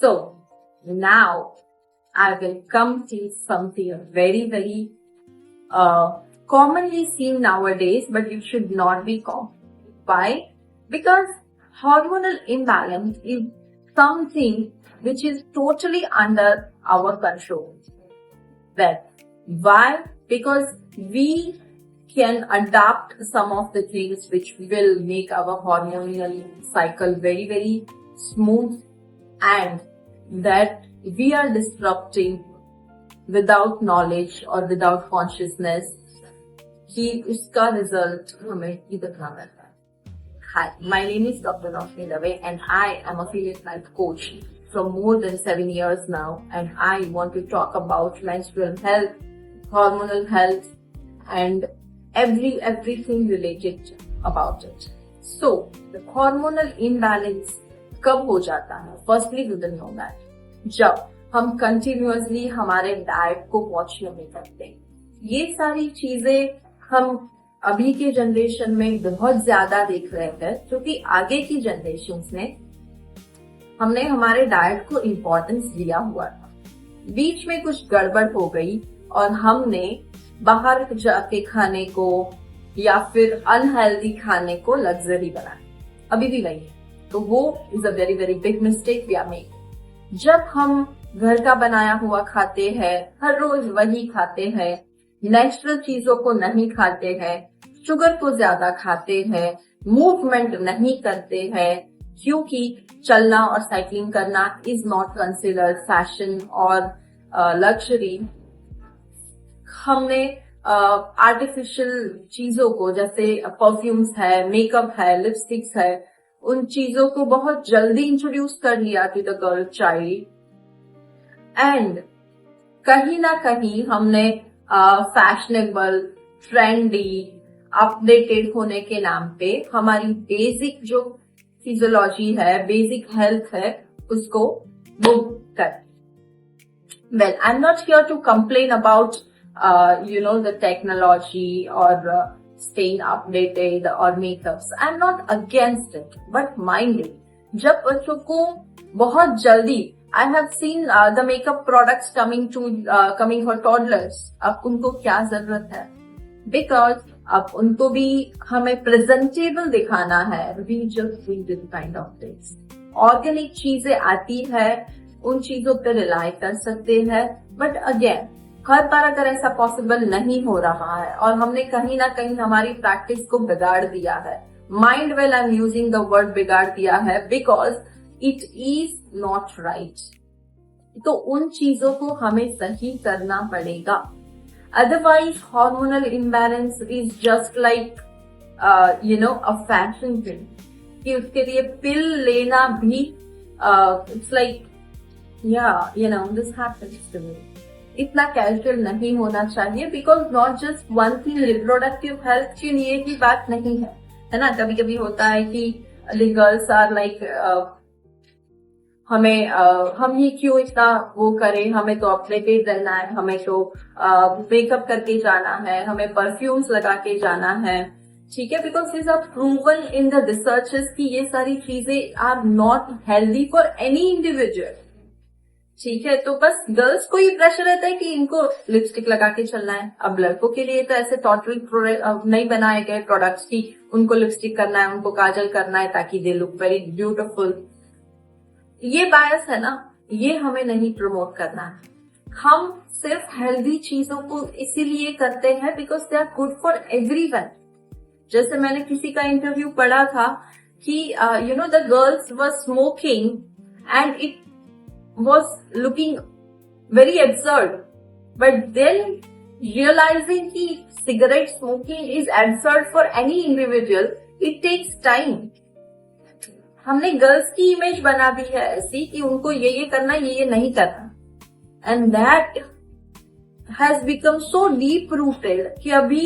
So now I will come to something very commonly seen nowadays, but it should not be common. Why? Because hormonal imbalance is something which is totally under our control. Well, why? Because we can adapt some of the things which will make our hormonal cycle very smooth, and that we are disrupting without knowledge or without consciousness कि उसका result हमें ही दिखाना है. Hi, my name is Dr. Roshni Dave and I am a affiliate life coach from more than 7 years now, and I want to talk about menstrual health, hormonal health and everything related about it. So, the hormonal imbalance कब हो जाता है? Firstly, you will know that जब हम continuously हमारे diet को watch नहीं करते. ये सारी चीजें हम अभी के जनरेशन में बहुत ज्यादा देख रहे हैं, क्योंकि आगे की जनरेशन्स ने हमने हमारे डाइट को इम्पोर्टेंस दिया हुआ था. बीच में कुछ गड़बड़ हो गई और हमने बाहर जाके खाने को या फिर अनहेल्दी खाने को लग्जरी बनाया. अभी भी वही है. तो वो is a very big mistake we are making. जब हम घर का बनाया हुआ खाते हैं, हर रोज वही खाते हैं, नेचुरल चीजों को नहीं खाते हैं, शुगर को ज्यादा खाते हैं, मूवमेंट नहीं करते हैं, क्योंकि चलना और साइकिलिंग करना इज नॉट कंसिडर्ड फैशन और लग्जरी. हमने आर्टिफिशियल चीजों को, जैसे परफ्यूम्स है, मेकअप है, लिपस्टिक्स है, उन चीजों को बहुत जल्दी इंट्रोड्यूस कर लिया to the girl child. And कहीं ना कहीं हमने फैशनेबल, ट्रेंडी, अपडेटेड होने के नाम पे हमारी बेसिक जो फिजियोलॉजी है, बेसिक हेल्थ है, उसको बुक कर. Well, I am not here to complain about the technology or staying updated or makeups. I'm not against it, but mind it, जब बच्चों को बहुत जल्दी, I have seen the makeup products coming for toddlers. अब उनको क्या जरूरत है? Because अब उनको भी हमें प्रेजेंटेबल दिखाना है. We just do this kind of things. Organic चीजें आती है, उन चीजों पर रिलाई कर सकते हैं, बट अगेन हर बार अगर ऐसा पॉसिबल नहीं हो रहा है और हमने कहीं ना कहीं हमारी प्रैक्टिस को बिगाड़ दिया है. Mind well, I am using the word बिगाड़ दिया है because it is not right. तो उन चीजों को हमें सही करना पड़ेगा. Otherwise hormonal imbalance is just like a fashion thing, कि उसके लिए पिल लेना भी it's like this happens to me. इतना कैजुअल नहीं होना चाहिए, because not just one thing. Reproductive health के लिए ही बात नहीं है ना. कभी कभी होता है कि गर्ल्स आर लाइक हम ही क्यों इतना वो करें, हमें तो अपडेटेड रहना है, हमें तो मेकअप करके जाना है, हमें परफ्यूम्स लगा के जाना है. ठीक है, because this are proven in the researches कि ये सारी चीजें are not healthy for any individual. ठीक है, तो बस गर्ल्स को ये प्रेशर रहता है कि इनको लिपस्टिक लगा के चलना है. अब लड़कों के लिए तो ऐसे टोटल नहीं बनाए गए प्रोडक्ट्स की उनको लिपस्टिक करना है, उनको काजल करना है ताकि दे लुक वेरी ब्यूटीफुल. ये बायस है ना, ये हमें नहीं प्रमोट करना है. हम सिर्फ हेल्दी चीजों को इसीलिए करते हैं because they are good for everyone. जैसे मैंने किसी का इंटरव्यू पढ़ा था कि the girls were smoking and it was looking very absurd, but then realizing कि cigarette smoking is absurd for any individual, it takes time. हमने गर्ल्स की इमेज बना दी है ऐसी कि उनको ये करना, ये नहीं करना, and that has become so deep rooted कि अभी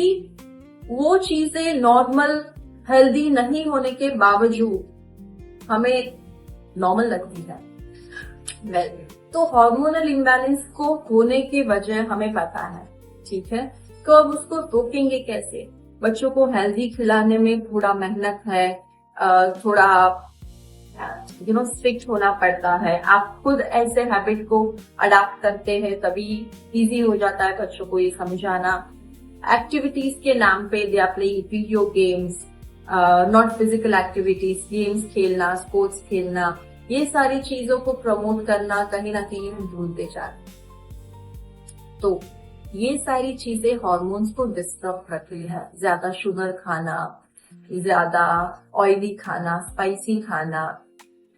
वो चीजें नॉर्मल हेल्दी नहीं होने के बावजूद हमें नॉर्मल लगती है. तो हार्मोनल इम्बैलेंस को होने की वजह हमें पता है. ठीक है, तो अब उसको रोकेंगे कैसे? बच्चों को हेल्दी खिलाने में थोड़ा मेहनत है, थोड़ा बहुत स्ट्रिक्ट होना पड़ता है। आप खुद ऐसे हैबिट को अडाप्ट करते हैं तभी इजी हो जाता है बच्चों को ये समझाना। एक्टिविटीज के नाम पे they are playing video games, not physical activities, games खेलना, स्पोर्ट्स खेलना, ये सारी चीजों को प्रमोट करना कहीं ना कहीं हम भूलते जा रहे हैं। तो ये सारी चीजें हॉर्मोन्स को डिस्टर्ब करती है। ज्यादा शुगर खाना, ज्यादा ऑयली खाना, स्पाइसी खाना,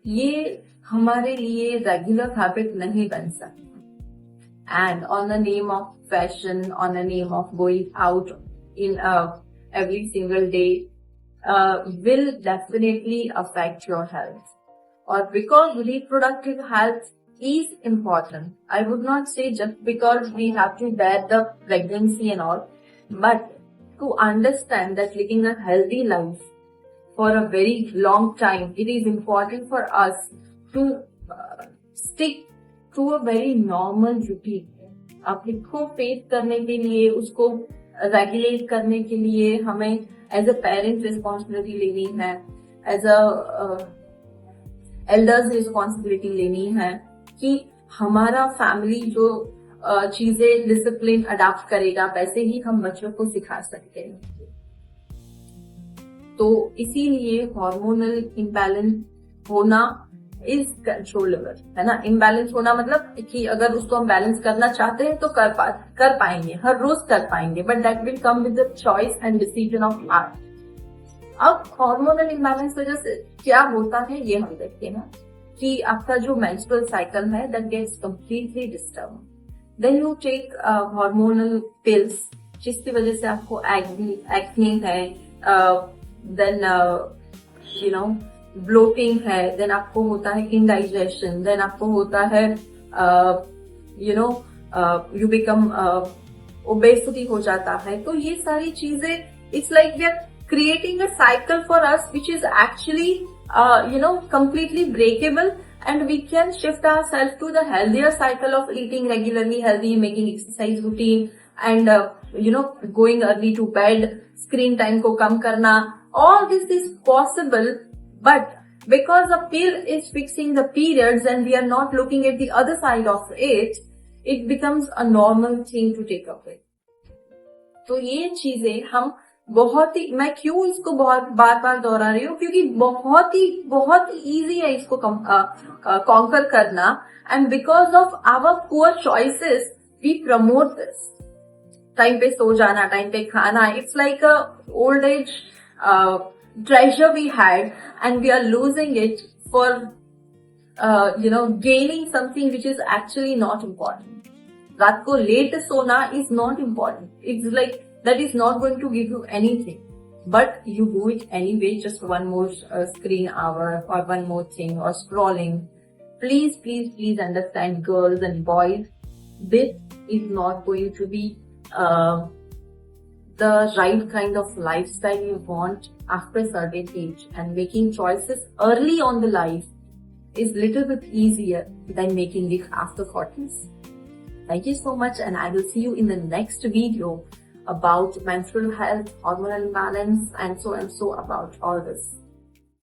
ये हमारे लिए रेगुलर हैबिट नहीं बन सकती। And on the name of fashion, on the name of going out in every single day will definitely affect your health. Or because reproductive health is important, I would not say just because we have to bear the pregnancy and all, but to understand that living a healthy life for a very long time, it is important for us to stick to a very normal routine. अपने को face करने के लिए, उसको regulate करने के लिए हमें एज अ पेरेंट रिस्पॉन्सिबिलिटी लेनी है, एज अ एल्डर्स रिस्पॉन्सिबिलिटी लेनी है कि हमारा फैमिली जो चीजें डिसिप्लिन अडॉप्ट करेगा वैसे ही हम बच्चों को सिखा सकते हैं। तो इसीलिए हार्मोनल इम्बैलेंस होना इज कंट्रोलेबल, है ना। इम्बैलेंस होना मतलब कि अगर उसको हम बैलेंस करना चाहते हैं तो कर पाएंगे, हर रोज कर पाएंगे, but that will come with the choice and decision of heart. अब हार्मोनल इम्बैलेंस वजह से क्या होता है ये हम देखते हैं कि आपका जो मेंस्ट्रुअल साइकिल है that gets completely disturb. Then you take hormonal pills जिसकी वजह से आपको एक्ने है, देन ब्लोटिंग है, देन आपको होता है इंडाइजेशन, देन आपको होता है यू बिकम ओबेसिटी हो जाता है। तो ये सारी चीजें it's like we are creating a cycle for us which is actually completely breakable, and we can shift ourselves to the healthier cycle of eating regularly healthy, making exercise routine, and going early to bed, screen time को कम करना। All this is possible, but because the pill is fixing the periods and we are not looking at the other side of it, it becomes a normal thing to take up with. तो ये चीजें हम बहुत ही, मैं क्यों इसको बहुत बार बार दोहरा रही हूँ, क्योंकि बहुत इजी है इसको कॉन्कर करना, and because of our poor choices we promote this. Time पे सो जाना, टाइम पे खाना, it's like a old age treasure we had, and we are losing it for gaining something which is actually not important. रात को late सोना is not important. It's like that is not going to give you anything, but you do it anyway, just one more screen hour or one more thing or scrolling. Please understand, girls and boys, this is not going to be the right kind of lifestyle you want after a certain age, and making choices early on the life is little bit easier than making it after 40s. Thank you so much, and I will see you in the next video about menstrual health, hormonal imbalance, and so about all this.